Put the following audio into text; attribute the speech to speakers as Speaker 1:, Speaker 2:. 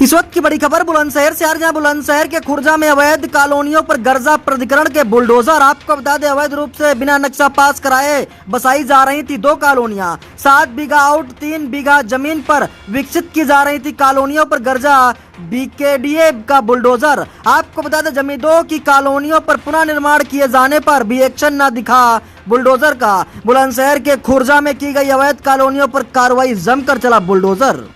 Speaker 1: इस वक्त की बड़ी खबर बुलंदशहर से आ रही है। बुलंदशहर के खुर्जा में अवैध कॉलोनियों पर गर्जा प्राधिकरण के बुलडोजर। आपको बता दें, अवैध रूप से बिना नक्शा पास कराए बसाई जा रही थी 2 कॉलोनियां। 7 बीघा आउट 3 बीघा जमीन पर विकसित की जा रही थी कॉलोनियों पर गर्जा बीकेडीए का बुलडोजर। आपको बता दें, जमींदों की कॉलोनियों पर पुनः निर्माण किए जाने पर भी एक्शन न दिखा बुलडोजर का। बुलंदशहर के खुर्जा में की गई अवैध कॉलोनियों पर कार्रवाई जमकर चला बुलडोजर।